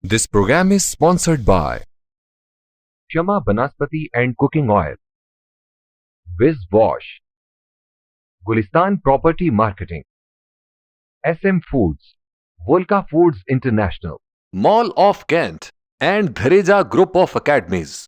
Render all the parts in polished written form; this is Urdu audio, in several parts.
This program is sponsored by Shama Banaspati and Cooking Oil, Wiz Wash, Gulistan Property Marketing, SM Foods, Volca Foods International, Mall of Kent, and Dhareja Group of Academies.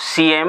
CM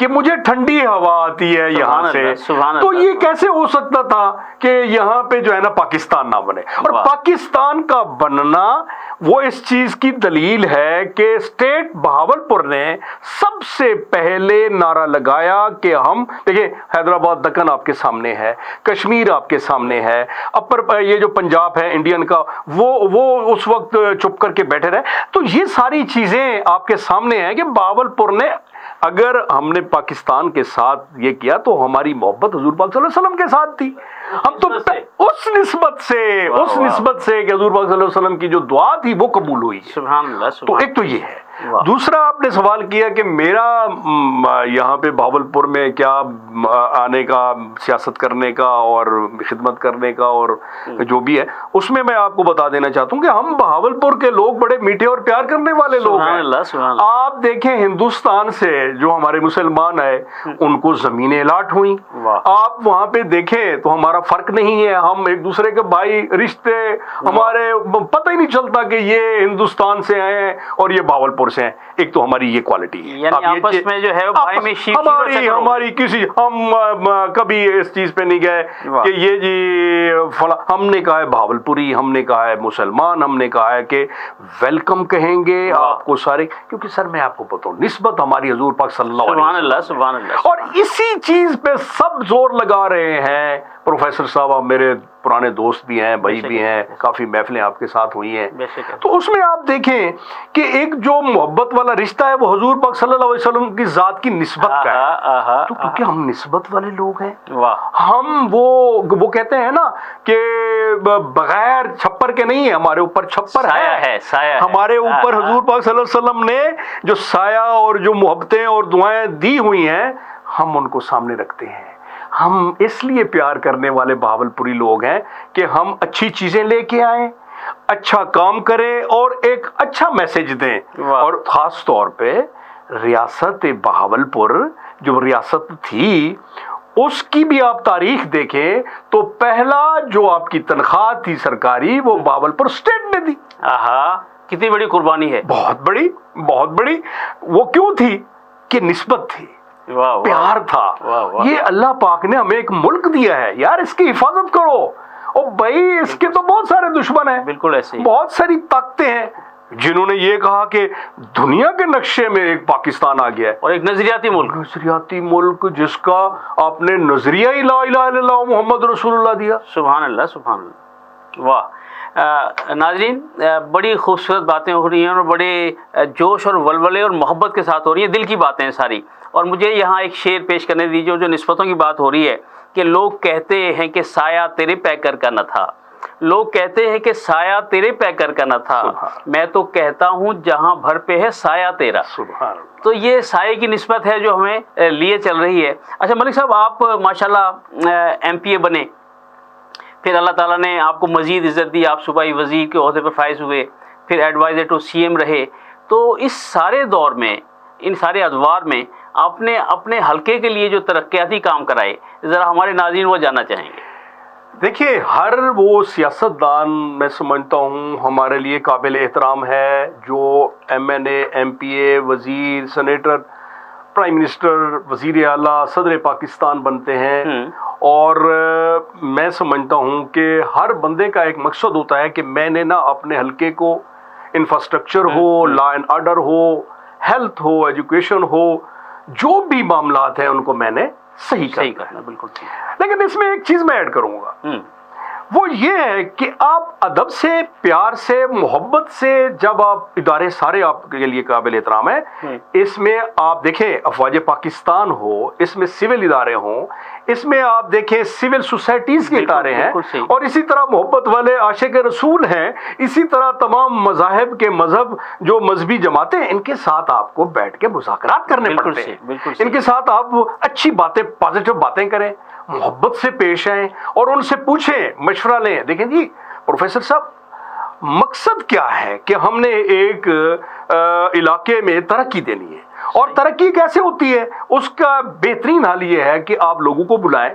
کہ مجھے ٹھنڈی ہوا آتی ہے یہاں سے، تو یہ کیسے ہو سکتا تھا کہ یہاں پہ جو ہے نا پاکستان نہ بنے؟ اور پاکستان کا بننا وہ اس چیز کی دلیل ہے کہ اسٹیٹ بہاولپور نے سب سے پہلے نعرہ لگایا کہ ہم دیکھیں حیدرآباد دکن آپ کے سامنے ہے، کشمیر آپ کے سامنے ہے، اپر یہ جو پنجاب ہے انڈین کا وہ اس وقت چپ کر کے بیٹھے رہے. تو یہ ساری چیزیں آپ کے سامنے ہیں کہ بہاولپور نے، اگر ہم نے پاکستان کے ساتھ یہ کیا تو ہماری محبت حضور پاک صلی اللہ علیہ وسلم کے ساتھ تھی. ہم تو اس نسبت سے کہ حضور پاک صلی اللہ علیہ وسلم کی جو دعا تھی وہ قبول ہوئی. سبحان اللہ. تو ایک تو یہ ہے. دوسرا آپ نے سوال کیا کہ میرا یہاں پہ بہاولپور میں کیا آنے کا، سیاست کرنے کا اور خدمت کرنے کا اور جو بھی ہے، اس میں آپ کو بتا دینا چاہتا ہوں کہ ہم بہاولپور کے لوگ بڑے میٹھے اور پیار کرنے والے لوگ ہیں. آپ دیکھیں ہندوستان سے جو ہمارے مسلمان ہیں ان کو زمینیں الاٹ ہوئیں، آپ وہاں پہ دیکھیں تو ہمارا فرق نہیں ہے، ہم ایک دوسرے کے بھائی رشتے، ہمارے پتہ ہی نہیں چلتا کہ یہ ہندوستان سے ہیں اور یہ بہاولپور سے ہیں. ایک تو ہماری یہ کوالٹی ہے، یعنی آپس میں جو ہے ہماری کسی، ہم کبھی اس چیز پہ نہیں گئے کہ یہ جی فلاں، ہم نے کہا ہے بہاولپوری، ہم نے کہا ہے مسلمان، ہم نے کہا ہے کہ ویلکم کہیں گے آپ کو سارے، کیونکہ سر میں آپ کو بتاؤں نسبت ہماری حضور پاک صلی اللہ علیہ وسلم. سبحان اللہ. اور اسی چیز پہ سب زور لگا رہے ہیں. پروفیسر صاحب آپ میرے پرانے دوست بھی ہیں، بھائی بھی ہیں، کافی محفلیں آپ کے ساتھ ہوئی ہیں، تو اس میں آپ دیکھیں کہ ایک جو محبت والا رشتہ ہے وہ حضور پاک صلی اللہ علیہ وسلم کی ذات کی نسبت کا ہے. تو کیونکہ ہم نسبت والے لوگ ہیں، ہم وہ کہتے ہیں نا کہ بغیر چھپر کے نہیں ہے، ہمارے اوپر چھپر ہے، ہمارے اوپر حضور پاک صلی اللہ علیہ وسلم نے جو سایہ اور جو محبتیں اور دعائیں دی ہوئی ہیں ہم ان کو سامنے رکھتے ہیں. ہم اس لیے پیار کرنے والے بہاولپوری لوگ ہیں کہ ہم اچھی چیزیں لے کے آئیں، اچھا کام کریں اور ایک اچھا میسج دیں. اور خاص طور پہ ریاست بہاولپور جو ریاست تھی اس کی بھی آپ تاریخ دیکھیں تو پہلا جو آپ کی تنخواہ تھی سرکاری وہ بہاولپور اسٹیٹ نے دی. کتنی بڑی قربانی ہے، بہت بڑی. وہ کیوں تھی کہ نسبت تھی، پیار تھا. یہ اللہ پاک نے ہمیں ایک ملک دیا ہے یار، اس کی حفاظت کرو. اور بھائی اس کے تو بہت سارے دشمن ہیں، بالکل ایسے بہت ساری طاقتیں ہیں جنہوں نے یہ کہا کہ دنیا کے نقشے میں ایک پاکستان آ گیا ہے اور ایک نظریاتی ملک جس کا آپ نے نظریہ ہی لا الہ الا اللہ محمد رسول اللہ دیا. سبحان اللہ سبحان اللہ. واہ. ناظرین بڑی خوبصورت باتیں ہو رہی ہیں اور بڑے جوش اور ولولے اور محبت کے ساتھ ہو رہی ہیں، دل کی باتیں ہیں ساری. اور مجھے یہاں ایک شعر پیش کرنے دیجیے جو نسبتوں کی بات ہو رہی ہے کہ لوگ کہتے ہیں کہ سایہ تیرے پیکر کا نہ تھا، لوگ کہتے ہیں کہ سایہ تیرے پیکر کا نہ تھا، میں تو کہتا ہوں جہاں بھر پہ ہے سایہ تیرا. تو یہ سایہ کی نسبت ہے جو ہمیں لیے چل رہی ہے. اچھا ملک صاحب، آپ ماشاءاللہ ایم پی اے بنے، پھر اللہ تعالیٰ نے آپ کو مزید عزت دی، آپ صوبائی وزیر کے عہدے پر فائز ہوئے، پھر ایڈوائزر ٹو سی ایم رہے. تو اس سارے دور میں، ان سارے ادوار میں آپ نے اپنے حلقے کے لیے جو ترقیاتی کام کرائے، ذرا ہمارے ناظرین وہ جاننا چاہیں گے. دیکھیے ہر وہ سیاستدان میں سمجھتا ہوں ہمارے لیے قابل احترام ہے جو ایم این اے، ایم پی اے، وزیر، سینیٹر، پرائم منسٹر، وزیر اعلیٰ، صدر پاکستان بنتے ہیں. اور میں سمجھتا ہوں کہ ہر بندے کا ایک مقصد ہوتا ہے کہ میں نے نا اپنے حلقے کو انفراسٹرکچر ہو، لا اینڈ آرڈر ہو، ہیلتھ ہو، ایجوکیشن ہو، جو بھی معاملات ہیں ان کو میں نے صحیح کرنا. بالکل. لیکن اس میں ایک چیز میں ایڈ کروں گا، وہ یہ ہے کہ آپ ادب سے، پیار سے، محبت سے، جب آپ ادارے سارے آپ کے لیے قابل احترام ہیں، اس میں آپ دیکھیں افواج پاکستان ہو، اس میں سول ادارے ہوں، اس میں آپ دیکھیں سول سوسائٹیز کے ادارے ہیں، اور اسی طرح محبت والے عاشق رسول ہیں، اسی طرح تمام مذاہب کے جو مذہبی جماعتیں ہیں، ان کے ساتھ آپ کو بیٹھ کے مذاکرات کرنے پڑتے ہیں. ان کے ساتھ آپ اچھی باتیں، پازیٹیو باتیں کریں، محبت سے پیش آئیں اور ان سے پوچھیں، مشورہ لیں. دیکھیں جی پروفیسر صاحب، مقصد کیا ہے کہ ہم نے ایک علاقے میں ترقی دینی ہے، اور ترقی کیسے ہوتی ہے، اس کا بہترین حل یہ ہے کہ آپ لوگوں کو بلائیں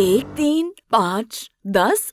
1, 3, 5, 10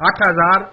8000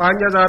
5000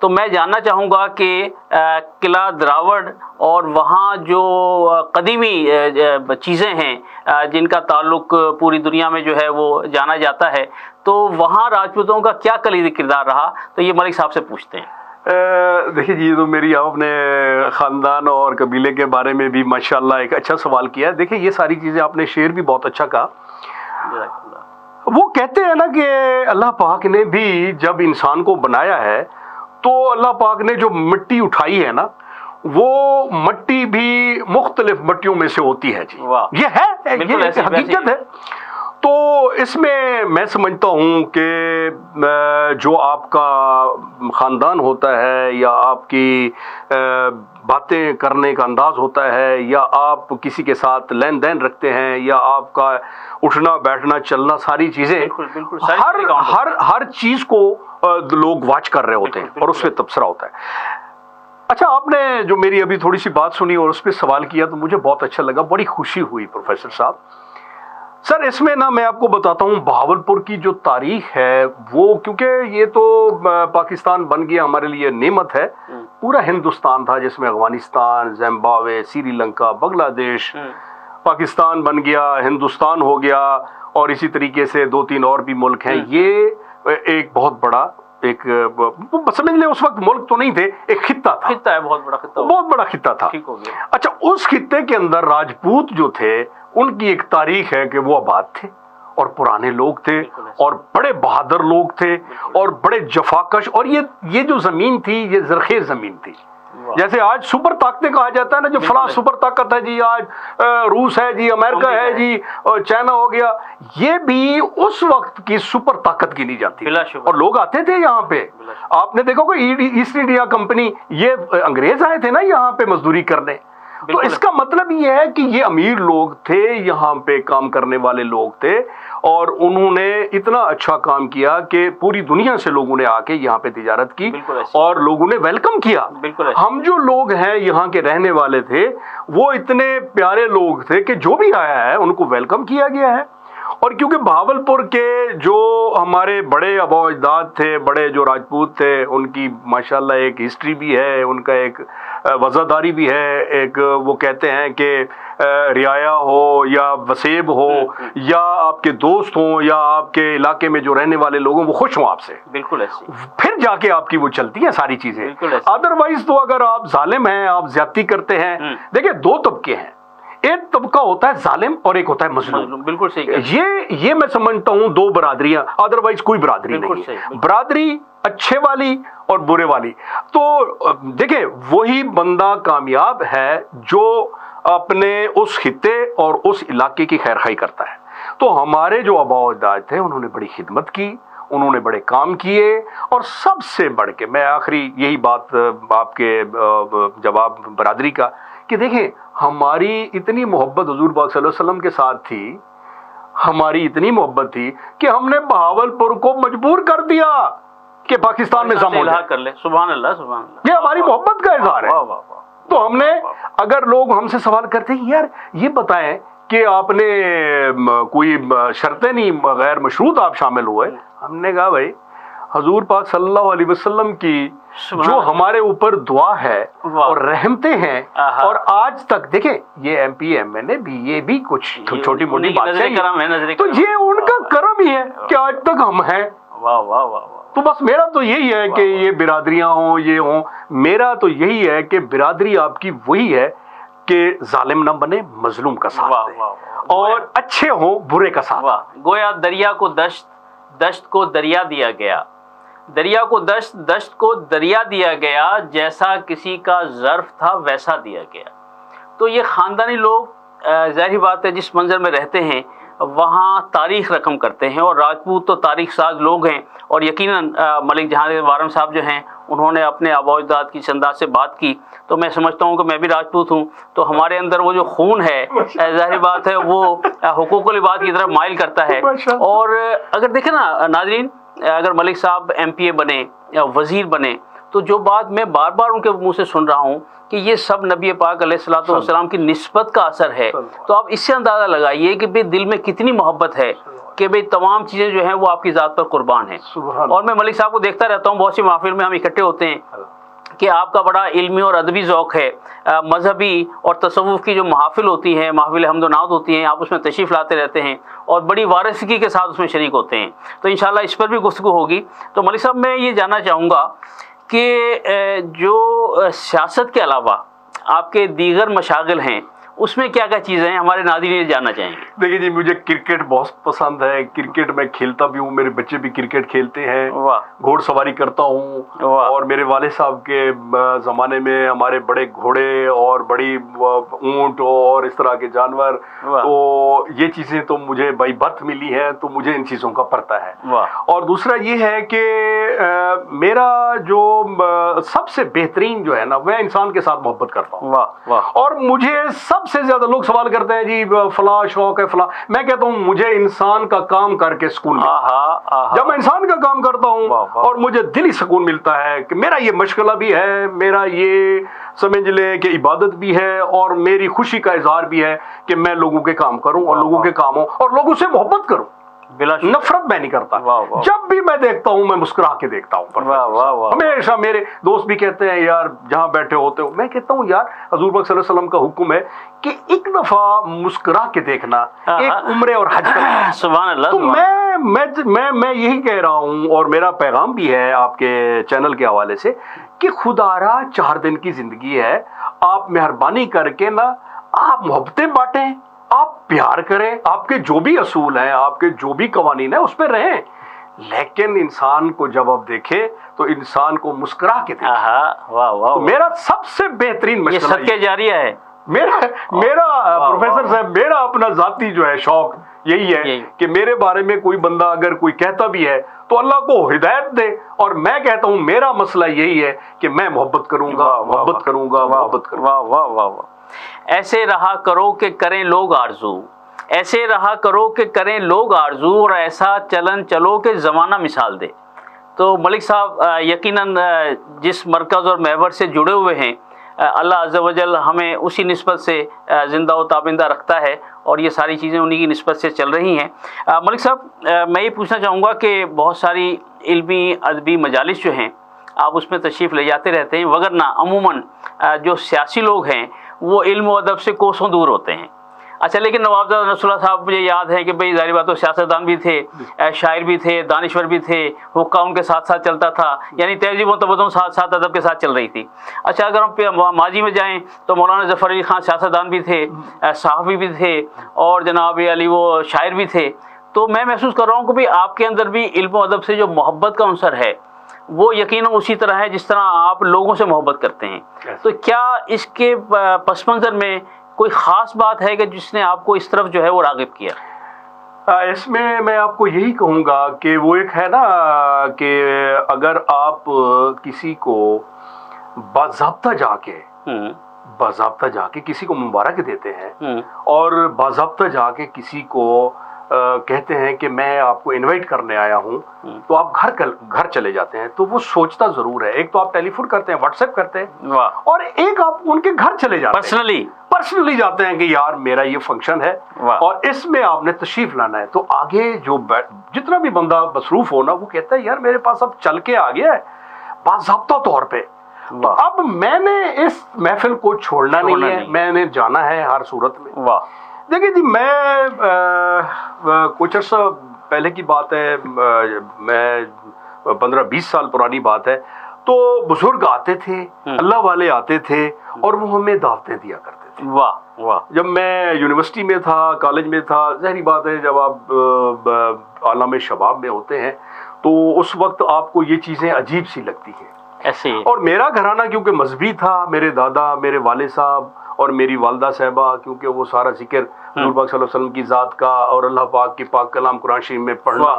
تو میں جاننا چاہوں گا کہ قلعہ دراوڑ اور وہاں جو قدیمی چیزیں ہیں جن کا تعلق پوری دنیا میں جو ہے وہ جانا جاتا ہے، تو وہاں راجپوتوں کا کیا کلیدی کردار رہا، تو یہ ملک صاحب سے پوچھتے ہیں۔ دیکھیے جی، تو میری آپ نے خاندان اور قبیلے کے بارے میں بھی ماشاءاللہ ایک اچھا سوال کیا۔ دیکھیے یہ ساری چیزیں آپ نے شعر بھی بہت اچھا کہا۔ وہ کہتے ہیں نا کہ اللہ پاک نے بھی جب انسان کو بنایا ہے تو اللہ پاک نے جو مٹی اٹھائی ہے نا، وہ مٹی بھی مختلف مٹیوں میں سے ہوتی ہے جی، یہ ہے، یہ حقیقت ہے۔ تو اس میں سمجھتا ہوں کہ جو آپ کا خاندان ہوتا ہے یا آپ کی باتیں کرنے کا انداز ہوتا ہے یا آپ کسی کے ساتھ لین دین رکھتے ہیں یا آپ کا اٹھنا بیٹھنا چلنا، ساری چیزیں ہر چیز کو لوگ واچ کر رہے ہوتے ہیں اور اس پہ تبصرہ ہوتا ہے۔ اچھا، آپ نے جو میری ابھی تھوڑی سی بات سنی اور اس پہ سوال کیا تو مجھے بہت اچھا لگا، بڑی خوشی ہوئی پروفیسر صاحب۔ سر اس میں میں آپ کو بتاتا ہوں بہاولپور کی جو تاریخ ہے وہ، کیونکہ یہ تو پاکستان بن گیا ہمارے لیے نعمت ہے، پورا ہندوستان تھا جس میں افغانستان، زمبابوے، سری لنکا، بنگلہ دیش، پاکستان بن گیا، ہندوستان ہو گیا، اور اسی طریقے سے 2-3 اور بھی ملک ہیں۔ یہ ایک بہت بڑا ایک سمجھ لیں اس وقت ملک تو نہیں تھے، ایک خطہ تھا، خطہ ہے، بہت بڑا خطہ تھا۔ اچھا، اس خطے کے اندر راجپوت جو تھے ان کی ایک تاریخ ہے کہ وہ آباد تھے اور پرانے لوگ تھے اور بڑے بہادر لوگ تھے اور بڑے جفاکش، اور یہ جو زمین تھی یہ زرخیز زمین تھی۔ جیسے آج سپر طاقتیں کہا جاتا ہے نا، جو فلاں سپر طاقت ہے جی، آج روس ہے جی، امریکہ ہے جی، چائنا ہو گیا، یہ بھی اس وقت کی سپر طاقت گنی جاتی ہے اور لوگ آتے تھے یہاں پہ۔ آپ نے دیکھو کہ ایسٹ انڈیا کمپنی، یہ انگریز آئے تھے نا یہاں پہ مزدوری کرنے، تو اس کا مطلب یہ ہے کہ یہ امیر لوگ تھے، یہاں پہ کام کرنے والے لوگ تھے، اور انہوں نے اتنا اچھا کام کیا کہ پوری دنیا سے لوگوں نے آ کے یہاں پہ تجارت کی اور لوگوں نے ویلکم کیا۔ ہم جو لوگ ہیں یہاں کے رہنے والے تھے وہ اتنے پیارے لوگ تھے کہ جو بھی آیا ہے ان کو ویلکم کیا گیا ہے۔ اور کیونکہ بہاولپور کے جو ہمارے بڑے آباء و اجداد تھے، بڑے جو راجپوت تھے، ان کی ماشاءاللہ ایک ہسٹری بھی ہے، ان کا ایک وزاداری بھی ہے، ایک وہ کہتے ہیں کہ رعایا ہو یا وسیب ہو یا آپ کے دوست ہوں یا آپ کے علاقے میں جو رہنے والے لوگ ہیں وہ خوش ہوں آپ سے، بالکل ایسے پھر جا کے آپ کی وہ چلتی ہیں ساری چیزیں۔ ادروائز تو اگر آپ ظالم ہیں، آپ زیادتی کرتے ہیں، دیکھیں 2 طبقے ہیں، ایک طبقہ ہوتا ہے ظالم اور ایک ہوتا ہے مظلوم۔ بالکل صحیح۔ یہ میں سمجھتا ہوں 2 برادریاں، ادروائز کوئی برادری نہیں ہے، برادری اچھے والی اور برے والی۔ تو دیکھیں وہی بندہ کامیاب ہے جو اپنے اس خطے اور اس علاقے کی خیر خواہی کرتا ہے۔ تو ہمارے جو آباء و اجداد تھے انہوں نے بڑی خدمت کی، انہوں نے بڑے کام کیے، اور سب سے بڑھ کے میں آخری یہی بات آپ کے جواب برادری کا کہ دیکھیں ہماری اتنی محبت حضور پاک صلی اللہ علیہ وسلم کے ساتھ تھی، ہماری اتنی محبت تھی کہ ہم نے بہاولپور کو مجبور کر دیا کہ پاکستان میں ضم ہو جائے۔ سبحان اللہ، سبحان اللہ، یہ ہماری محبت کا اظہار ہے۔ تو ہم نے، اگر لوگ ہم سے سوال کرتے ہیں یار یہ بتائیں کہ آپ نے کوئی شرطیں نہیں، غیر مشروط آپ شامل ہوئے، ہم نے کہا بھائی حضور پاک صلی اللہ علیہ وسلم کی جو ہمارے اوپر دعا ہے اور رحمتیں ہیں، اور آج تک دیکھیں یہ ایم پی ایم این اے بھی، یہ بھی کچھ چھوٹی موٹی باتیں، تو یہ ان کا کرم ہی ہے کہ آج تک ہم ہیں۔ واہ واہ واہ۔ تو بس میرا تو یہی ہے کہ یہ برادریاں ہوں، یہ ہوں، میرا تو یہی ہے کہ برادری آپ کی وہی ہے کہ ظالم نہ بنے، مظلوم کا ساتھ دے، اور اچھے ہوں، برے کا ساتھ۔ گویا دریا کو دشت، دشت کو دریا دیا گیا، دریا کو دشت، دشت کو دریا دیا گیا، جیسا کسی کا ظرف تھا ویسا دیا گیا۔ تو یہ خاندانی لوگ ظاہری بات ہے جس منظر میں رہتے ہیں وہاں تاریخ رقم کرتے ہیں، اور راجپوت تو تاریخ ساز لوگ ہیں، اور یقیناً ملک جہاں وارم صاحب جو ہیں انہوں نے اپنے آباء و اجداد کی انداز سے بات کی، تو میں سمجھتا ہوں کہ میں بھی راجپوت ہوں، تو ہمارے اندر وہ جو خون ہے ظاہری بات ہے وہ حقوق العباد کی طرف مائل کرتا ہے۔ اور اگر دیکھیں نا ناظرین، اگر ملک صاحب ایم پی اے بنے یا وزیر بنے تو جو بات میں بار بار ان کے منہ سے سن رہا ہوں کہ یہ سب نبی پاک علیہ الصلوۃ والسلام کی نسبت کا اثر ہے، تو آپ اس سے اندازہ لگائیے کہ بھئی دل میں کتنی محبت ہے کہ بھئی تمام چیزیں جو ہیں وہ آپ کی ذات پر قربان ہیں. اور میں ملک صاحب کو دیکھتا رہتا ہوں، بہت سی محافل میں ہم اکٹھے ہوتے ہیں کہ آپ کا بڑا علمی اور ادبی ذوق ہے. مذہبی اور تصوف کی جو محافل ہوتی ہیں، محافل حمد و نعت ہوتی ہیں، آپ اس میں تشریف لاتے رہتے ہیں اور بڑی وارثگی کے ساتھ اس میں شریک ہوتے ہیں. تو انشاءاللہ اس پر بھی گفتگو ہوگی. تو ملک صاحب میں یہ جاننا چاہوں گا کہ جو سیاست کے علاوہ آپ کے دیگر مشاغل ہیں اس میں کیا کیا چیزیں ہیں، ہمارے ناظرین یہ جاننا چاہیں گے. دیکھیے جی، مجھے کرکٹ بہت پسند ہے، کرکٹ میں کھیلتا بھی ہوں، میرے بچے بھی کرکٹ کھیلتے ہیں، گھوڑ سواری کرتا ہوں، اور میرے والد صاحب کے زمانے میں ہمارے بڑے گھوڑے اور بڑی اونٹ اور اس طرح کے جانور، تو یہ چیزیں تو مجھے بائی برتھ ملی ہیں، تو مجھے ان چیزوں کا پتہ ہے. اور دوسرا یہ ہے کہ میرا جو سب سے بہترین جو ہے نا، میں انسان کے ساتھ محبت کرتا ہوں. اور مجھے سب سے زیادہ لوگ سوال کرتے ہیں جی فلاں شوق ہے فلاں، میں کہتا ہوں مجھے انسان کا کام کر کے سکون ملتا ہے. جب میں انسان کا کام کرتا ہوں اور مجھے دلی سکون ملتا ہے کہ میرا یہ مشغلہ بھی ہے، میرا یہ سمجھ لیں کہ عبادت بھی ہے، اور میری خوشی کا اظہار بھی ہے کہ میں لوگوں کے کام کروں اور لوگوں کے کاموں اور لوگوں سے محبت کروں. نفرت میں نہیں کرتا. جب بھی میں دیکھتا ہوں میں مسکرا کے دیکھتا ہوں. ہمیشہ میرے دوست بھی کہتے ہیں یار جہاں بیٹھے ہوتے ہو، میں کہتا ہوں یار حضور پاک صلی اللہ علیہ وسلم کا حکم ہے کہ ایک دفعہ مسکرا کے دیکھنا ایک عمرے اور حج کا. سبحان اللہ. تو میں یہی کہہ رہا ہوں، اور میرا پیغام بھی ہے آپ کے چینل کے حوالے سے کہ خدا را 4 دن کی زندگی ہے، آپ مہربانی کر کے نا آپ محبتیں بانٹیں، آپ پیار کریں، آپ کے جو بھی اصول ہیں، آپ کے جو بھی قوانین ہیں اس پہ رہیں، لیکن انسان کو جب آپ دیکھیں تو انسان کو مسکرا کے دیکھیں. میرا سب سے بہترین مشغلہ یہ صدقہ جاریہ ہے. میرا پروفیسر صاحب میرا اپنا ذاتی جو ہے شوق یہی ہے کہ میرے بارے میں کوئی بندہ اگر کوئی کہتا بھی ہے تو اللہ کو ہدایت دے، اور میں کہتا ہوں میرا مسئلہ یہی ہے کہ میں محبت کروں گا، محبت کروں گا، محبت کروں گا. واہ واہ واہ. ایسے رہا کرو کہ کریں لوگ آرزو، ایسے رہا کرو کہ کریں لوگ آرزو، اور ایسا چلن چلو کہ زمانہ مثال دے. تو ملک صاحب یقیناً جس مرکز اور محور سے جڑے ہوئے ہیں، اللہ عز و جل ہمیں اسی نسبت سے زندہ و تابندہ رکھتا ہے، اور یہ ساری چیزیں انہی کی نسبت سے چل رہی ہیں. ملک صاحب میں یہ پوچھنا چاہوں گا کہ بہت ساری علمی ادبی مجالس جو ہیں آپ اس میں تشریف لے جاتے رہتے ہیں، وگرنہ عموماً جو سیاسی لوگ ہیں وہ علم و ادب سے کوسوں دور ہوتے ہیں. اچھا، لیکن نوابزادہ نصر اللہ صاحب مجھے یاد ہے کہ بھئی ظاہر بات تو سیاستدان بھی تھے، شاعر بھی تھے، دانشور بھی تھے، حقہ ان کے ساتھ ساتھ چلتا تھا، یعنی تہذیب و تمدن ساتھ ساتھ ادب کے ساتھ چل رہی تھی. اچھا، اگر ہم ماضی میں جائیں تو مولانا ظفر علی خان سیاستدان بھی تھے، صحافی بھی تھے، اور جناب علی وہ شاعر بھی تھے. تو میں محسوس کر رہا ہوں کہ بھئی آپ کے اندر بھی علم و ادب سے جو محبت کا عنصر ہے وہ یقیناً اسی طرح ہے جس طرح آپ لوگوں سے محبت کرتے ہیں. تو کیا اس کے پس منظر میں کوئی خاص بات ہے کہ جس نے آپ کو اس طرف جو ہے وہ راغب کیا؟ اس میں آپ کو یہی کہوں گا کہ وہ ایک ہے نا کہ اگر آپ کسی کو باضابطہ جا کے کسی کو مبارک دیتے ہیں، اور باضابطہ جا کے کسی کو کہتے ہیں کہ میں آپ کو انوائٹ کرنے آیا ہوں، تو آپ گھر چلے جاتے ہیں، تو وہ سوچتا ضرور ہے. ایک تو آپ ٹیلی فون کرتے ہیں، واٹس ایپ کرتے ہیں، اور ایک آپ ان کے گھر چلے جاتے ہیں، پرسنلی جاتے ہیں کہ یار میرا یہ فنکشن ہے اور اس میں آپ نے تشریف لانا ہے. تو آگے جو جتنا بھی بندہ مصروف ہونا وہ کہتا ہے یار میرے پاس اب چل کے آ گیا ہے باضابطہ طور پہ. تو اب میں نے اس محفل کو چھوڑنا نہیں ہے، میں نے جانا ہے ہر صورت میں. دیکھیں جی، میں کچھ عرصہ پہلے کی بات ہے، میں 15-20 سال پرانی بات ہے، تو بزرگ آتے تھے، اللہ والے آتے تھے، اور وہ ہمیں دعوتیں دیا کرتے تھے. واہ واہ. جب میں یونیورسٹی میں تھا، کالج میں تھا، ظاہری بات ہے جب آپ عالم شباب میں ہوتے ہیں تو اس وقت آپ کو یہ چیزیں عجیب سی لگتی ہیں. ایسے اور میرا گھرانہ کیونکہ مذہبی تھا، میرے دادا، میرے والد صاحب اور میری والدہ صاحبہ، کیونکہ وہ سارا ذکر حضور پاک صلی اللہ علیہ وسلم کی ذات کا اور اللہ پاک کی پاک کلام قرآن شریف میں پڑھنا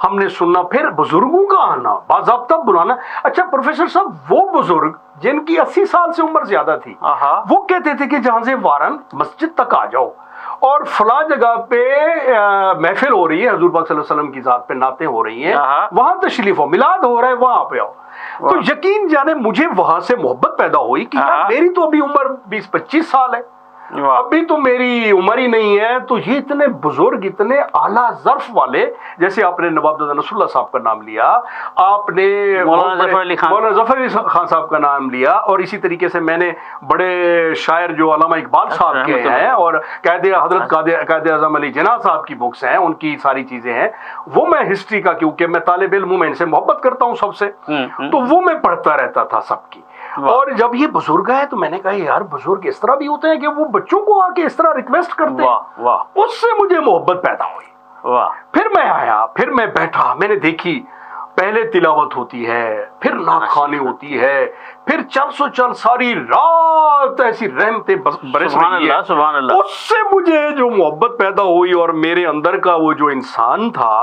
ہم نے سننا، پھر بزرگوں کا آنا، باضابطہ بلانا. اچھا پروفیسر صاحب، وہ بزرگ جن کی 80 سال سے عمر زیادہ تھی، وہ کہتے تھے کہ جہاں سے وارن مسجد تک آ جاؤ، اور فلاں جگہ پہ محفل ہو رہی ہے, حضور پاک صلی اللہ علیہ وسلم کی ذات پہ نعتیں ہو رہی ہیں, وہاں تشریف ہو, میلاد ہو رہا ہے وہاں پہ آؤ. تو یقین جانے مجھے وہاں سے محبت پیدا ہوئی کہ یار میری تو ابھی عمر 20-25 سال ہے, ابھی تو میری عمر ہی نہیں ہے, تو یہ اتنے بزرگ, اتنے اعلیٰ ظرف والے, جیسے آپ نے نواب دادا نصر اللہ صاحب کا نام لیا, آپ نے مولانا ظفر علی خان صاحب کا نام لیا, اور اسی طریقے سے میں نے بڑے شاعر جو علامہ اقبال صاحب کے ہیں, اور حضرت قائد اعظم علی جناح صاحب کی بکس ہیں, ان کی ساری چیزیں ہیں, وہ میں ہسٹری کا, کیونکہ میں طالب علم ہوں, میں ان سے محبت کرتا ہوں سب سے, تو وہ میں پڑھتا رہتا تھا سب کی. اور جب یہ بزرگ ہے تو میں نے کہا یار بزرگ اس طرح بھی ہوتے ہیں کہ وہ بچوں کو آ کے اس طرح ریکویسٹ کرتے ہیں, اس سے مجھے محبت پیدا ہوئی. پھر میں آیا, پھر میں بیٹھا, میں نے دیکھی پہلے تلاوت ہوتی ہے, پھر نعت خوانی ہوتی ہے, پھر چل ساری رات ایسی رحمتیں برس رہی ہے. اس سے مجھے جو محبت پیدا ہوئی, اور میرے اندر کا وہ جو انسان تھا,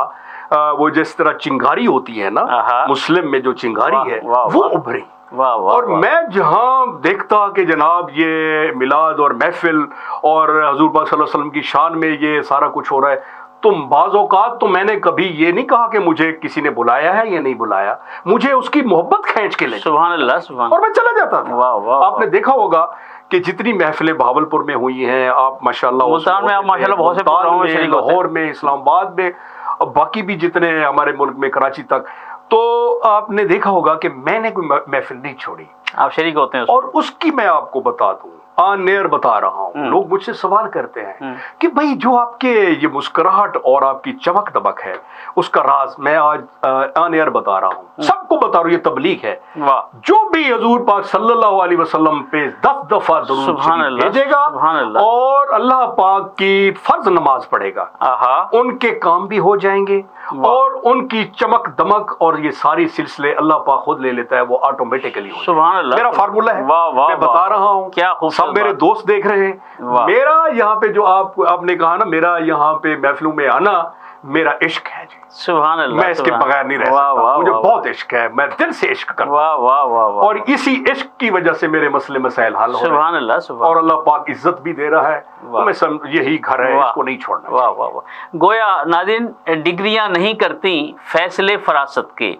وہ جس طرح چنگاری ہوتی ہے نا مسلم میں, جو چنگاری ہے وہ ابھری. اور میں جہاں دیکھتا کہ جناب یہ میلاد اور محفل اور حضور پاک صلی اللہ علیہ وسلم کی شان میں یہ سارا کچھ ہو رہا ہے, تو بعض اوقات تو میں نے کبھی یہ نہیں کہا کہ مجھے کسی نے بلایا ہے یا نہیں بلایا, مجھے اس کی محبت کھینچ کے لے, سبحان اللہ, اور میں چلا جاتا تھا. آپ نے دیکھا ہوگا کہ جتنی محفلیں بہاولپور میں ہوئی ہیں, آپ ماشاءاللہ لاہور میں, اسلام آباد میں, باقی بھی جتنے ہمارے ملک میں, کراچی تک, تو آپ نے دیکھا ہوگا کہ میں نے کوئی محفل نہیں چھوڑی, آپ شریک ہوتے ہیں. اور اس کی میں آپ کو بتا دوں, آن ایئر بتا رہا ہوں, لوگ مجھ سے سوال کرتے ہیں کہ بھائی جو آپ کے یہ مسکراہٹ اور آپ کی چمک دمک ہے, اس کا راز میں آج آن ایئر بتا رہا ہوں, سب کو بتا رہا ہوں, یہ تبلیغ ہے. جو بھی حضور پاک صلی اللہ علیہ وسلم پہ 10 دفعہ درود شریف بھیجے گا اور اللہ پاک کی فرض نماز پڑھے گا, ان کے کام بھی ہو جائیں گے, اور ان کی چمک دمک اور یہ ساری سلسلے اللہ پاک خود لے لیتا ہے, وہ آٹومیٹکلی ہو. سبحان اللہ, میرا فارمولا ہے, میں بتا رہا ہوں, کیا سب میرے دوست دیکھ رہے ہیں. میرا یہاں پہ جو آپ نے کہا نا, میرا یہاں پہ محفلوں میں آنا میرا عشق ہے جی. سبحان اللہ, میں اس کے بغیر نہیں رہ سکتا, مجھے بہت عشق ہے, میں دل سے عشق کرتا ہوں, اور اسی عشق کی وجہ سے میرے مسئلے مسائل حل ہو رہے ہیں. سبحان اللہ, اور اللہ پاک عزت بھی دے رہا ہے, میں یہی گھر ہے, اس کو نہیں چھوڑنا. گویا ناظرین, ڈگریاں نہیں کرتی فیصلے فراست کے,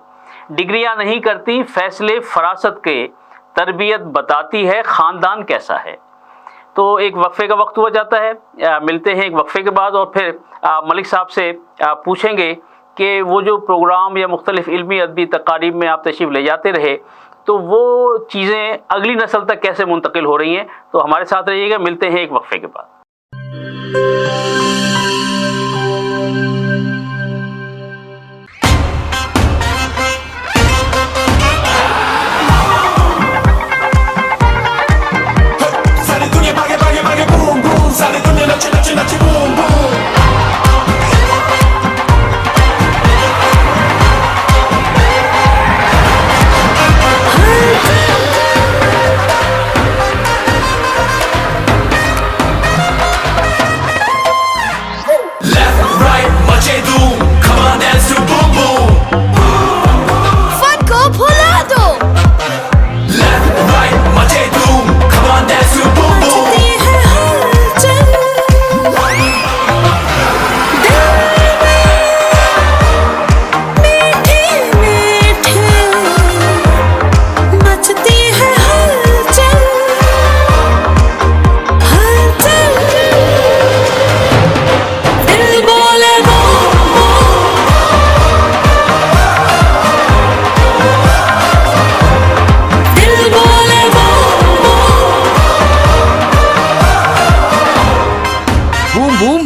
ڈگریاں نہیں کرتی فیصلے فراست کے, تربیت بتاتی ہے خاندان کیسا ہے. تو ایک وقفے کا وقت ہوا جاتا ہے, ملتے ہیں ایک وقفے کے بعد, اور پھر ملک صاحب سے پوچھیں گے کہ وہ جو پروگرام یا مختلف علمی ادبی تقاریب میں آپ تشریف لے جاتے رہے, تو وہ چیزیں اگلی نسل تک کیسے منتقل ہو رہی ہیں. تو ہمارے ساتھ رہیے گا, ملتے ہیں ایک وقفے کے بعد.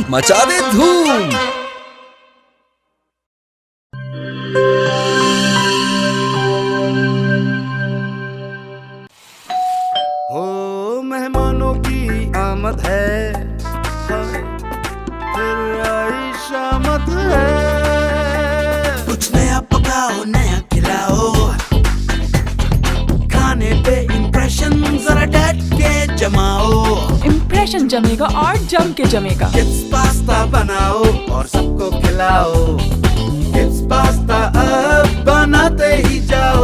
مچا دے دھوم. ہو مہمانوں کی آمد ہے, پھر آئی شامت ہے, کچھ نیا پکاؤ نیا کھلاؤ, کھانے پہ امپریشن ذرا ڈٹ کے جماؤ, امپریشن جمے گا اور جم کے جمے گا. کڈس پاستا بناؤ اور سب کو کھلاؤ, کڈس پاستا اب بناتے ہی جاؤ.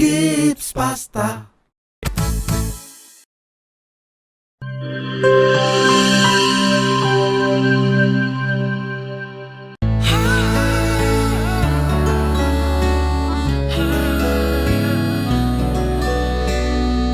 Gibbs pasta.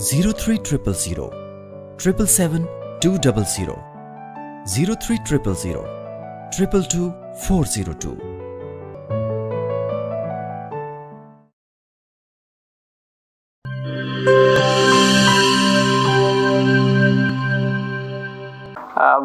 03000 777 200 03000 222 402।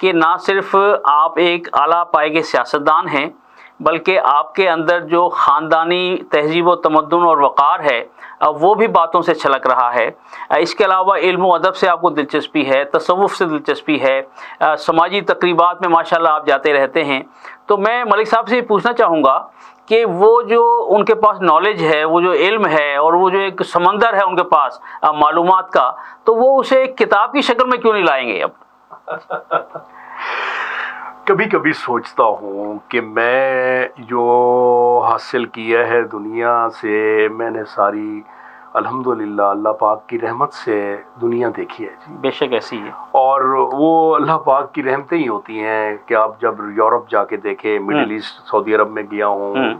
کہ نہ صرف آپ ایک اعلیٰ پائے کے سیاستدان ہیں بلکہ آپ کے اندر جو خاندانی تہذیب و تمدن اور وقار ہے وہ بھی باتوں سے چھلک رہا ہے. اس کے علاوہ علم و ادب سے آپ کو دلچسپی ہے, تصوف سے دلچسپی ہے, سماجی تقریبات میں ماشاءاللہ آپ جاتے رہتے ہیں. تو میں ملک صاحب سے یہ پوچھنا چاہوں گا کہ وہ جو ان کے پاس نالج ہے, وہ جو علم ہے اور وہ جو ایک سمندر ہے ان کے پاس معلومات کا, تو وہ اسے ایک کتاب کی شکل میں کیوں نہیں لائیں گے اب؟ کبھی کبھی سوچتا ہوں کہ میں جو حاصل کیا ہے دنیا سے, میں نے ساری الحمدللہ اللہ پاک کی رحمت سے دنیا دیکھی ہے جی. بے شک ایسی ہے, اور وہ اللہ پاک کی رحمتیں ہی ہوتی ہیں کہ آپ جب یورپ جا کے دیکھیں, مڈل ایسٹ سعودی عرب میں گیا ہوں,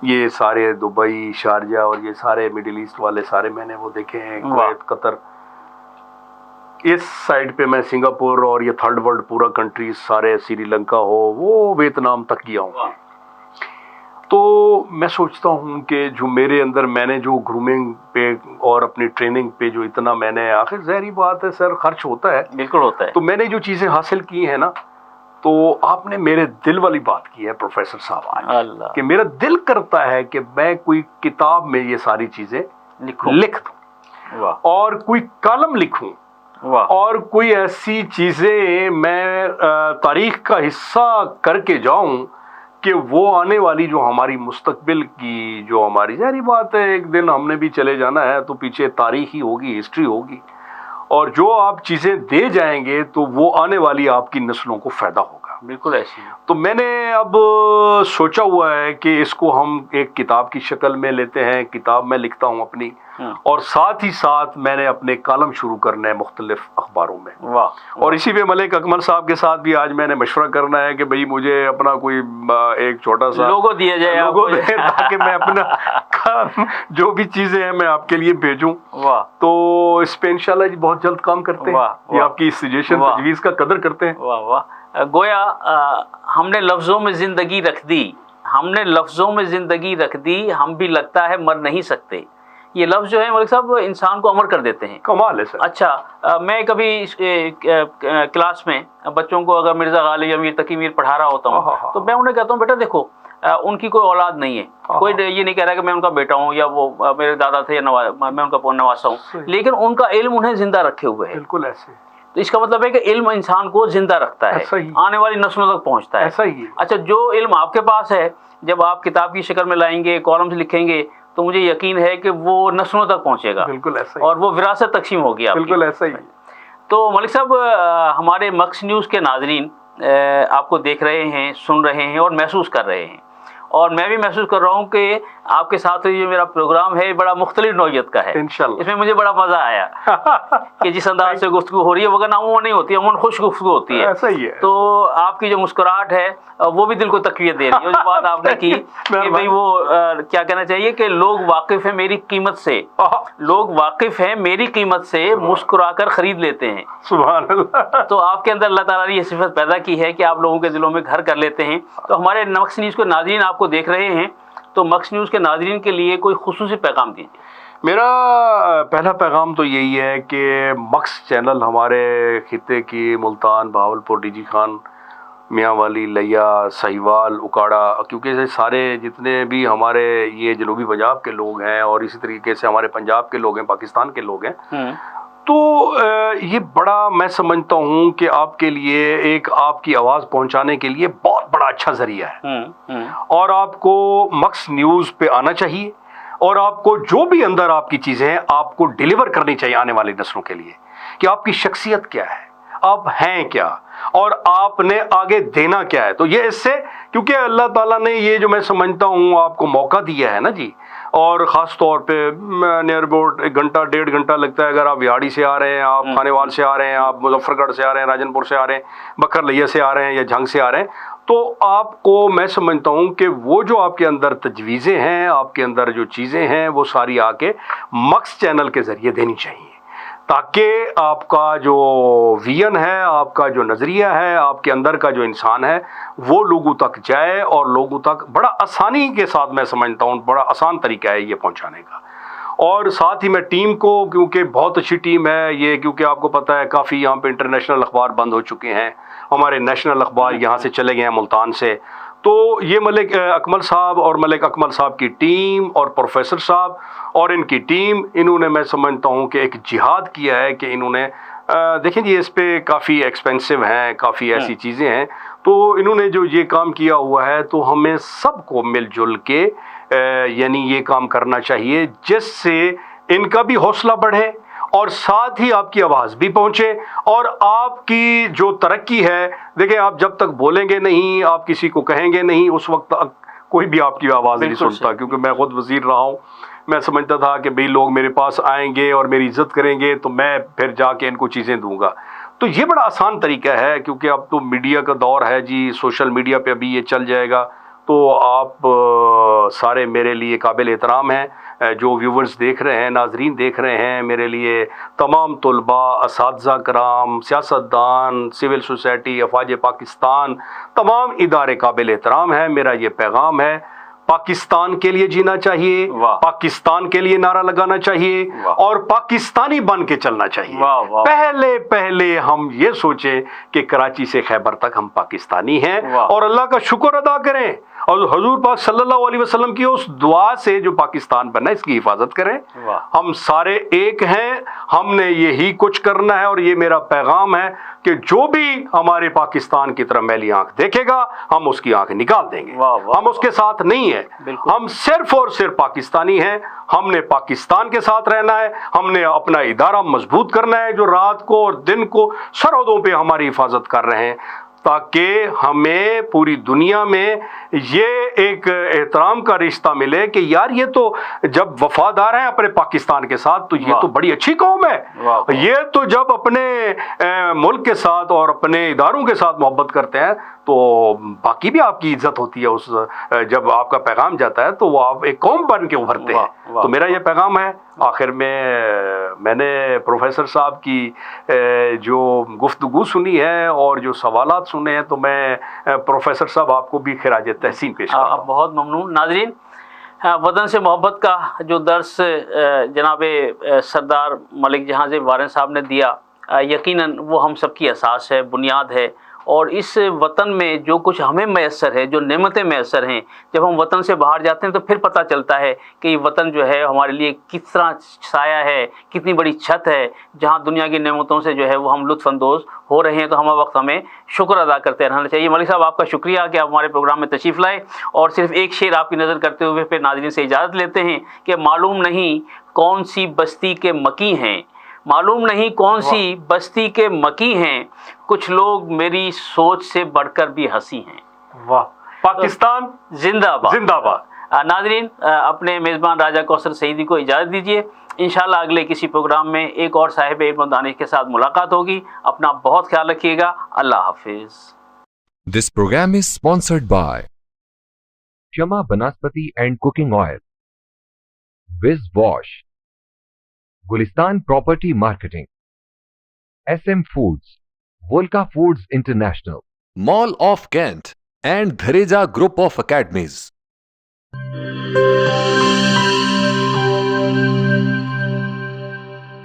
یہ سارے دبئی, شارجہ اور یہ سارے مڈل ایسٹ والے سارے میں نے وہ دیکھے ہیں, کویت, قطر, اس سائڈ پہ میں سنگاپور اور یہ تھرڈ ورلڈ پورا کنٹریز سارے, سری لنکا ہو, وہ ویتنام تک گیا ہوں. تو میں سوچتا ہوں کہ جو میرے اندر میں نے جو گرومنگ پہ اور اپنی ٹریننگ پہ جو اتنا میں نے, آخر ظاہری بات ہے سر خرچ ہوتا ہے, بالکل ہوتا ہے, تو میں نے جو چیزیں حاصل کی ہیں نا, تو آپ نے میرے دل والی بات کی ہے پروفیسر صاحب آج, کہ میرا دل کرتا ہے کہ میں کوئی کتاب میں یہ ساری چیزیں لکھ دوں اور کوئی کالم لکھوں اور کوئی ایسی چیزیں میں تاریخ کا حصہ کر کے جاؤں کہ وہ آنے والی جو ہماری مستقبل کی جو ہماری, ظاہری بات ہے ایک دن ہم نے بھی چلے جانا ہے, تو پیچھے تاریخ ہی ہوگی, ہسٹری ہوگی, اور جو آپ چیزیں دے جائیں گے تو وہ آنے والی آپ کی نسلوں کو فائدہ ہوگا. بالکل ایسی ہے. تو میں نے اب سوچا ہوا ہے کہ اس کو ہم ایک کتاب کی شکل میں لیتے ہیں, کتاب میں لکھتا ہوں اپنی, اور ساتھ ہی ساتھ میں نے اپنے کالم شروع کرنا ہے مختلف اخباروں میں. اور اسی پہ ملک اکمل صاحب کے ساتھ بھی آج میں نے مشورہ کرنا ہے کہ بھئی مجھے اپنا کوئی ایک چھوٹا سا لوگو دیا جائے, لوگو دے تاکہ میں اپنا جو بھی چیزیں ہیں میں آپ کے لیے بھیجوں. تو اس پہ انشاءاللہ جی بہت جلد کام کرتے ہیں, یہ آپ کی سجیشن تجویز کا قدر کرتے ہیں. واہ واہ. گویا ہم نے لفظوں میں زندگی رکھ دی, ہم نے لفظوں میں زندگی رکھ دی, ہم بھی لگتا ہے مر نہیں سکتے. یہ لفظ جو ہے ملک صاحب انسان کو امر کر دیتے ہیں. کمال ہے سر. اچھا, میں کبھی کلاس میں بچوں کو اگر مرزا غالب امیر تقی میر پڑھا رہا ہوتا ہوں تو میں انہیں کہتا ہوں بیٹا دیکھو ان کی کوئی اولاد نہیں ہے, کوئی یہ نہیں کہہ رہا کہ میں ان کا بیٹا ہوں یا وہ میرے دادا تھے یا میں ان کا نواسا ہوں, لیکن ان کا علم انہیں زندہ رکھے ہوئے ہے. بالکل ایسے. تو اس کا مطلب ہے کہ علم انسان کو زندہ رکھتا ہے, آنے والی نسلوں تک پہنچتا ہے. ایسا ہی. اچھا, جو علم آپ کے پاس ہے جب آپ کتاب کی شکل میں لائیں گے, کالمز لکھیں گے, تو مجھے یقین ہے کہ وہ نسلوں تک پہنچے گا. بالکل ایسا. اور وہ وراثت تقسیم ہوگی آپ کی. بالکل ایسا ہی. تو ملک صاحب ہمارے مکس نیوز کے ناظرین آپ کو دیکھ رہے ہیں, سن رہے ہیں اور محسوس کر رہے ہیں, اور میں بھی محسوس کر رہا ہوں کہ آپ کے ساتھ جو میرا پروگرام ہے بڑا مختلف نوعیت کا ہے. انشاءاللہ اس میں مجھے بڑا مزہ آیا کہ جس انداز سے گفتگو ہو رہی ہے, وغیرہ عموماً نہیں ہوتی, عموماً خوش گفتگو ہوتی ہے. ایسا ہی ہے. تو آپ کی جو مسکراہٹ ہے وہ بھی دل کو تقویت دے رہی ہے. جو بات آپ نے کی کہ بھئی وہ کیا کہنا چاہیے کہ لوگ واقف ہیں میری قیمت سے, لوگ واقف ہیں میری قیمت سے, مسکرا کر خرید لیتے ہیں. سبحان اللہ. تو آپ کے اندر اللہ تعالیٰ نے یہ صفت پیدا کی ہے کہ آپ لوگوں کے دلوں میں گھر کر لیتے ہیں. تو ہمارے مکس نیوز کے ناظرین آپ کو دیکھ رہے ہیں, تو مکس نیوز کے ناظرین کے لیے کوئی خصوصی پیغام دیجیے. میرا پہلا پیغام تو یہی ہے کہ مکس چینل ہمارے خطے کی ملتان, بہاولپور, ڈی جی خان, میاں والی, لیا, سہیوال, اکاڑا, کیونکہ سارے جتنے بھی ہمارے یہ جنوبی پنجاب کے لوگ ہیں اور اسی طریقے سے ہمارے پنجاب کے لوگ ہیں, پاکستان کے لوگ ہیں, تو یہ بڑا میں سمجھتا ہوں کہ آپ کے لیے ایک آپ کی آواز پہنچانے کے لیے بہت بڑا اچھا ذریعہ ہے. اور آپ کو مکس نیوز پہ آنا چاہیے, اور آپ کو جو بھی اندر آپ کی چیزیں ہیں آپ کو ڈیلیور کرنی چاہیے آنے والی نسلوں کے لیے, کہ آپ کی شخصیت کیا ہے, آپ ہیں کیا, اور آپ نے آگے دینا کیا ہے. تو یہ اس سے, کیونکہ اللہ تعالیٰ نے یہ جو میں سمجھتا ہوں آپ کو موقع دیا ہے نا جی, اور خاص طور پہ نیئر اباؤٹ 1 گھنٹہ 1.5 گھنٹہ لگتا ہے. اگر آپ ویاڑی سے آ رہے ہیں, آپ خانے وال سے آ رہے ہیں, آپ مظفر گڑھ سے آ رہے ہیں, راجن پور سے آ رہے ہیں, بکر لیا سے آ رہے ہیں یا جھنگ سے آ رہے ہیں, تو آپ کو میں سمجھتا ہوں کہ وہ جو آپ کے اندر تجویزیں ہیں, آپ کے اندر جو چیزیں ہیں, وہ ساری آ کے مکس چینل کے ذریعے دینی چاہیے, تاکہ آپ کا جو ویژن ہے, آپ کا جو نظریہ ہے, آپ کے اندر کا جو انسان ہے, وہ لوگوں تک جائے, اور لوگوں تک بڑا آسانی کے ساتھ میں سمجھتا ہوں بڑا آسان طریقہ ہے یہ پہنچانے کا. اور ساتھ ہی میں ٹیم کو, کیونکہ بہت اچھی ٹیم ہے یہ, کیونکہ آپ کو پتہ ہے کافی یہاں پہ انٹرنیشنل اخبار بند ہو چکے ہیں, ہمارے نیشنل اخبار یہاں سے چلے گئے ہیں ملتان سے, تو یہ ملک اکمل صاحب اور ملک اکمل صاحب کی ٹیم اور پروفیسر صاحب اور ان کی ٹیم, انہوں نے میں سمجھتا ہوں کہ ایک جہاد کیا ہے کہ انہوں نے دیکھیں جی اس پہ کافی ایکسپینسو ہیں, کافی ایسی چیزیں ہیں, تو انہوں نے جو یہ کام کیا ہوا ہے تو ہمیں سب کو مل جل کے یعنی یہ کام کرنا چاہیے جس سے ان کا بھی حوصلہ بڑھے اور ساتھ ہی آپ کی آواز بھی پہنچے, اور آپ کی جو ترقی ہے, دیکھیں آپ جب تک بولیں گے نہیں, آپ کسی کو کہیں گے نہیں, اس وقت کوئی بھی آپ کی آواز نہیں سنتا. کیونکہ میں خود وزیر رہا ہوں, میں سمجھتا تھا کہ بھئی لوگ میرے پاس آئیں گے اور میری عزت کریں گے تو میں پھر جا کے ان کو چیزیں دوں گا. تو یہ بڑا آسان طریقہ ہے, کیونکہ اب تو میڈیا کا دور ہے جی, سوشل میڈیا پہ ابھی یہ چل جائے گا, تو آپ سارے میرے لیے قابل احترام ہیں, جو ویورز دیکھ رہے ہیں, ناظرین دیکھ رہے ہیں, میرے لیے تمام طلباء, اساتذہ کرام, سیاستدان, سول سوسائٹی, افواج پاکستان, تمام ادارے قابل احترام ہیں. میرا یہ پیغام ہے, پاکستان کے لیے جینا چاہیے, پاکستان کے لیے نعرہ لگانا چاہیے, اور پاکستانی بن کے چلنا چاہیے. پہلے ہم یہ سوچیں کہ کراچی سے خیبر تک ہم پاکستانی ہیں, اور اللہ کا شکر ادا کریں, اور حضور پاک صلی اللہ علیہ وسلم کی اس دعا سے جو پاکستان بنا اس کی حفاظت کریں. ہم سارے ایک ہیں, ہم نے یہی کچھ کرنا ہے, اور یہ میرا پیغام ہے کہ جو بھی ہمارے پاکستان کی طرف میلی آنکھ دیکھے گا ہم اس کی آنکھ نکال دیں گے. ہم اس کے ساتھ نہیں ہیں, ہم صرف اور صرف پاکستانی ہیں. ہم نے پاکستان کے ساتھ رہنا ہے, ہم نے اپنا ادارہ مضبوط کرنا ہے جو رات کو اور دن کو سرحدوں پہ ہماری حفاظت کر رہے ہیں, تاکہ ہمیں پوری دنیا میں یہ ایک احترام کا رشتہ ملے کہ یار یہ تو جب وفادار ہیں اپنے پاکستان کے ساتھ تو یہ تو بڑی اچھی قوم ہے. یہ تو جب اپنے ملک کے ساتھ اور اپنے اداروں کے ساتھ محبت کرتے ہیں تو باقی بھی آپ کی عزت ہوتی ہے. اس جب آپ کا پیغام جاتا ہے تو وہ آپ ایک قوم بن کے ابھرتے ہیں. تو میرا یہ پیغام ہے. آخر میں نے پروفیسر صاحب کی جو گفتگو سنی ہے اور جو سوالات سنے ہیں تو میں پروفیسر صاحب آپ کو بھی خراج تحسین پیش کرتا ہوں. بہت ممنون. ناظرین, وطن سے محبت کا جو درس جناب سردار ملک جہاں زیب وارن صاحب نے دیا, یقیناً وہ ہم سب کی اساس ہے, بنیاد ہے. اور اس وطن میں جو کچھ ہمیں میسر ہے, جو نعمتیں میسر ہیں, جب ہم وطن سے باہر جاتے ہیں تو پھر پتہ چلتا ہے کہ یہ وطن جو ہے ہمارے لیے کس طرح سایہ ہے, کتنی بڑی چھت ہے, جہاں دنیا کی نعمتوں سے جو ہے وہ ہم لطف اندوز ہو رہے ہیں. تو ہم وقت ہمیں شکر ادا کرتے رہنا چاہیے. ملک صاحب, آپ کا شکریہ کہ آپ ہمارے پروگرام میں تشریف لائے, اور صرف ایک شعر آپ کی نظر کرتے ہوئے پھر ناظرین سے اجازت لیتے ہیں کہ معلوم نہیں کون سی بستی کے مکی ہیں, معلوم نہیں کون سی بستی کے مکی ہیں, کچھ لوگ میری سوچ سے بڑھ کر بھی ہنسی ہیں. واہ, پاکستان زندہ باد, زندہ باد. ناظرین, اپنے میزبان راجہ کوثر سعیدی کو اجازت دیجیے. انشاءاللہ اگلے کسی پروگرام میں ایک اور صاحب علم و دانش کے ساتھ ملاقات ہوگی. اپنا بہت خیال رکھیے گا. اللہ حافظ. This program is sponsored by Shama Banaspati and Cooking Oil, Wiz Wash, Gulistan Property Marketing, SM Foods, Volca Foods International, Mall of Kent and Dhareja Group of Academies.